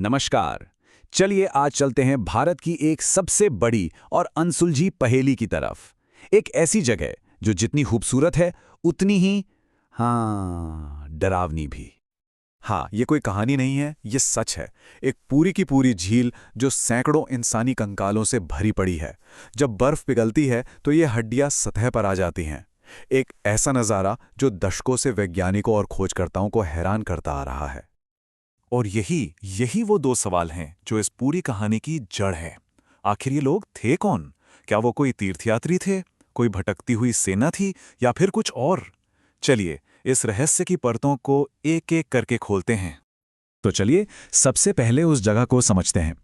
नमस्कार। चलिए आज चलते हैं भारत की एक सबसे बड़ी और अनसुलझी पहेली की तरफ। एक ऐसी जगह जो जितनी खूबसूरत है उतनी ही डरावनी भी। हाँ, ये कोई कहानी नहीं है, ये सच है। एक पूरी की पूरी झील जो सैकड़ों इंसानी कंकालों से भरी पड़ी है। जब बर्फ पिघलती है तो ये हड्डियां सतह पर आ जाती हैं। एक ऐसा नज़ारा जो दशकों से वैज्ञानिकों और खोजकर्ताओं को हैरान करता आ रहा है। और यही यही वो दो सवाल हैं जो इस पूरी कहानी की जड़ है। आखिर ये लोग थे कौन? क्या वो कोई तीर्थयात्री थे, कोई भटकती हुई सेना थी, या फिर कुछ और? चलिए इस रहस्य की परतों को एक एक करके खोलते हैं। तो चलिए सबसे पहले उस जगह को समझते हैं।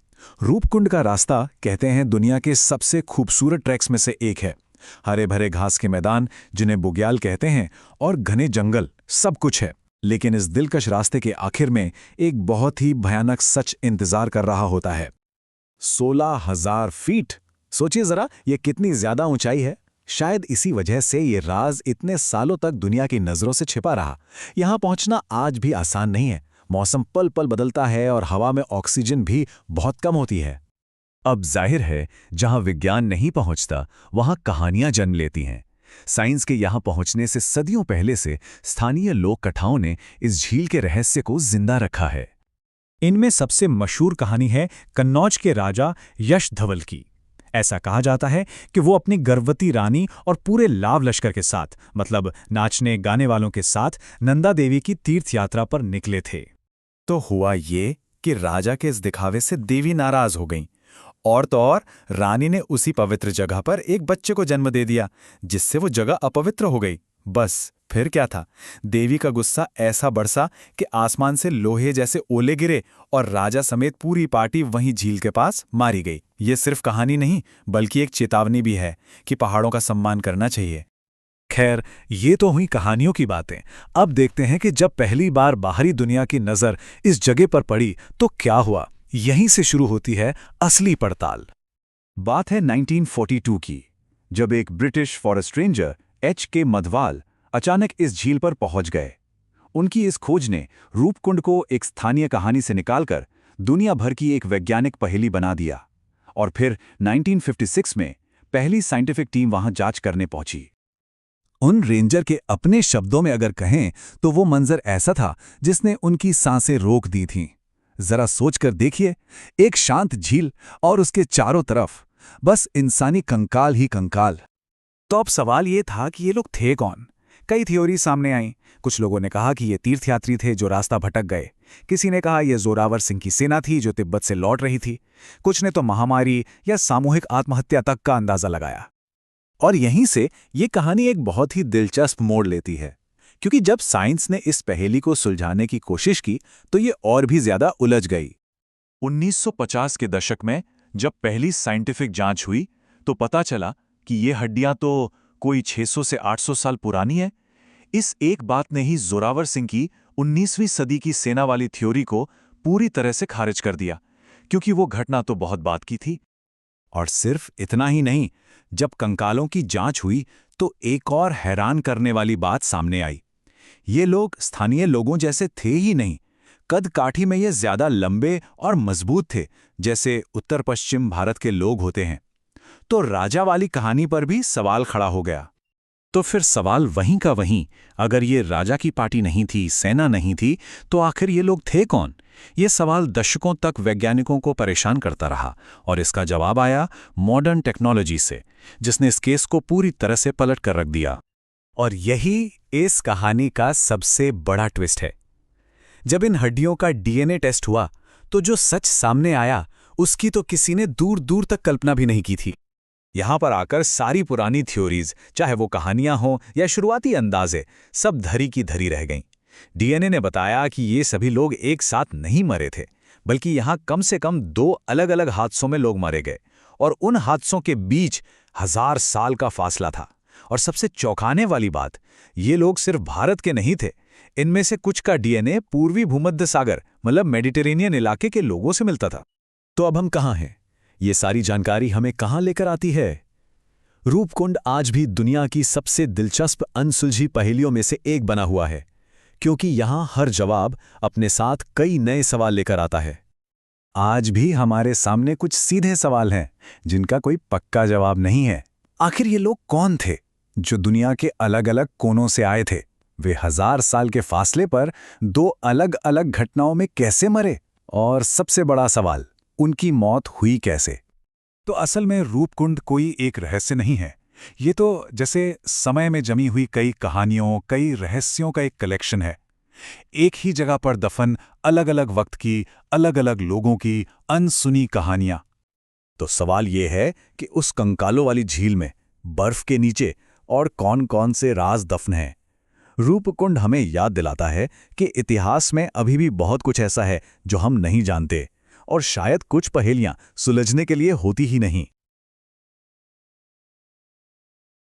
रूपकुंड का रास्ता कहते हैं दुनिया के सबसे खूबसूरत ट्रैक्स में से एक है। हरे भरे घास के मैदान जिन्हें बुग्याल कहते हैं और घने जंगल, सब कुछ है। लेकिन इस दिलकश रास्ते के आखिर में एक बहुत ही भयानक सच इंतजार कर रहा होता है। 16,000 फीट। सोचिए जरा, ये कितनी ज्यादा ऊंचाई है। शायद इसी वजह से ये राज इतने सालों तक दुनिया की नजरों से छिपा रहा। यहां पहुंचना आज भी आसान नहीं है। मौसम पल पल बदलता है और हवा में ऑक्सीजन भी बहुत कम होती है। अब जाहिर है, जहां विज्ञान नहीं पहुंचता वहां कहानियां जन्म लेती हैं। साइंस के यहां पहुंचने से सदियों पहले से स्थानीय लोक कथाओं ने इस झील के रहस्य को जिंदा रखा है। इनमें सबसे मशहूर कहानी है कन्नौज के राजा यश धवल की। ऐसा कहा जाता है कि वो अपनी गर्भवती रानी और पूरे लाव लश्कर के साथ, मतलब नाचने गाने वालों के साथ, नंदा देवी की तीर्थ यात्रा पर निकले थे। तो हुआ ये कि राजा के इस दिखावे से देवी नाराज हो गईं। और तो और रानी ने उसी पवित्र जगह पर एक बच्चे को जन्म दे दिया, जिससे वो जगह अपवित्र हो गई। बस फिर क्या था, देवी का गुस्सा ऐसा बरसा कि आसमान से लोहे जैसे ओले गिरे और राजा समेत पूरी पार्टी वहीं झील के पास मारी गई। ये सिर्फ कहानी नहीं, बल्कि एक चेतावनी भी है कि पहाड़ों का सम्मान करना चाहिए। खैर, ये तो हुई कहानियों की बातें। अब देखते हैं कि जब पहली बार बाहरी दुनिया की नज़र इस जगह पर पड़ी तो क्या हुआ। यहीं से शुरू होती है असली पड़ताल। बात है 1942 की, जब एक British forest ranger H.K. Madhwal अचानक इस झील पर पहुंच गए। उनकी इस खोज ने रूपकुंड को एक स्थानीय कहानी से निकालकर दुनिया भर की एक वैज्ञानिक पहेली बना दिया। और फिर 1956 में पहली साइंटिफिक टीम वहां जांच करने पहुंची। उन रेंजर के अपने शब्दों में अगर कहें तो वो मंजर ऐसा था जिसने उनकी सांसें रोक दी थीं। जरा सोचकर देखिए, एक शांत झील और उसके चारों तरफ बस इंसानी कंकाल ही कंकाल। तो अब सवाल ये था कि ये लोग थे कौन। कई थ्योरी सामने आईं। कुछ लोगों ने कहा कि ये तीर्थयात्री थे जो रास्ता भटक गए। किसी ने कहा ये जोरावर सिंह की सेना थी जो तिब्बत से लौट रही थी। कुछ ने तो महामारी या सामूहिक आत्महत्या तक का अंदाजा लगाया। और यहीं से ये कहानी एक बहुत ही दिलचस्प मोड़ लेती है, क्योंकि जब साइंस ने इस पहेली को सुलझाने की कोशिश की तो ये और भी ज्यादा उलझ गई। 1950 के दशक में जब पहली साइंटिफिक जांच हुई तो पता चला कि ये हड्डियां तो कोई 600 से 800 साल पुरानी है। इस एक बात ने ही जोरावर सिंह की 19वीं सदी की सेना वाली थ्योरी को पूरी तरह से खारिज कर दिया, क्योंकि वो घटना तो बहुत बाद की थी। और सिर्फ इतना ही नहीं, जब कंकालों की जांच हुई तो एक और हैरान करने वाली बात सामने आई। ये लोग स्थानीय लोगों जैसे थे ही नहीं। कद काठी में ये ज्यादा लंबे और मजबूत थे, जैसे उत्तर पश्चिम भारत के लोग होते हैं। तो राजा वाली कहानी पर भी सवाल खड़ा हो गया। तो फिर सवाल वहीं का वहीं, अगर ये राजा की पार्टी नहीं थी, सेना नहीं थी, तो आखिर ये लोग थे कौन? ये सवाल दशकों तक वैज्ञानिकों को परेशान करता रहा और इसका जवाब आया मॉडर्न टेक्नोलॉजी से, जिसने इस केस को पूरी तरह से पलट कर रख दिया। और यही इस कहानी का सबसे बड़ा ट्विस्ट है। जब इन हड्डियों का डीएनए टेस्ट हुआ तो जो सच सामने आया उसकी तो किसी ने दूर दूर तक कल्पना भी नहीं की थी। यहां पर आकर सारी पुरानी थ्योरीज, चाहे वो कहानियां हों या शुरुआती अंदाजे, सब धरी की धरी रह गईं। डीएनए ने बताया कि ये सभी लोग एक साथ नहीं मरे थे, बल्कि यहां कम से कम 2 अलग-अलग हादसों में लोग मारे गए और उन हादसों के बीच 1000 साल का फासला था। और सबसे चौंकाने वाली बात, ये लोग सिर्फ भारत के नहीं थे। इनमें से कुछ का डीएनए पूर्वी भूमध्य सागर, मतलब मेडिटेरेनियन इलाके के लोगों से मिलता था। तो अब हम कहाँ हैं? ये सारी जानकारी हमें कहाँ लेकर आती है? रूपकुंड आज भी दुनिया की सबसे दिलचस्प अनसुलझी पहेलियों में से एक बना हुआ है, क्योंकि यहां हर जवाब अपने साथ कई नए सवाल लेकर आता है। आज भी हमारे सामने कुछ सीधे सवाल हैं जिनका कोई पक्का जवाब नहीं है। आखिर ये लोग कौन थे जो दुनिया के अलग-अलग कोनों से आए थे? वे 1000 साल के फासले पर दो अलग-अलग घटनाओं में कैसे मरे? और सबसे बड़ा सवाल, उनकी मौत हुई कैसे? तो असल में रूपकुंड कोई एक रहस्य नहीं है। ये तो जैसे समय में जमी हुई कई कहानियों, कई रहस्यों का एक कलेक्शन है। एक ही जगह पर दफन अलग अलग वक्त की, अलग अलग लोगों की अनसुनी कहानियां। तो सवाल ये है कि उस कंकालों वाली झील में, बर्फ के नीचे और कौन-कौन से राज दफन हैं? रूपकुंड हमें याद दिलाता है कि इतिहास में अभी भी बहुत कुछ ऐसा है जो हम नहीं जानते, और शायद कुछ पहेलियां सुलझने के लिए होती ही नहीं।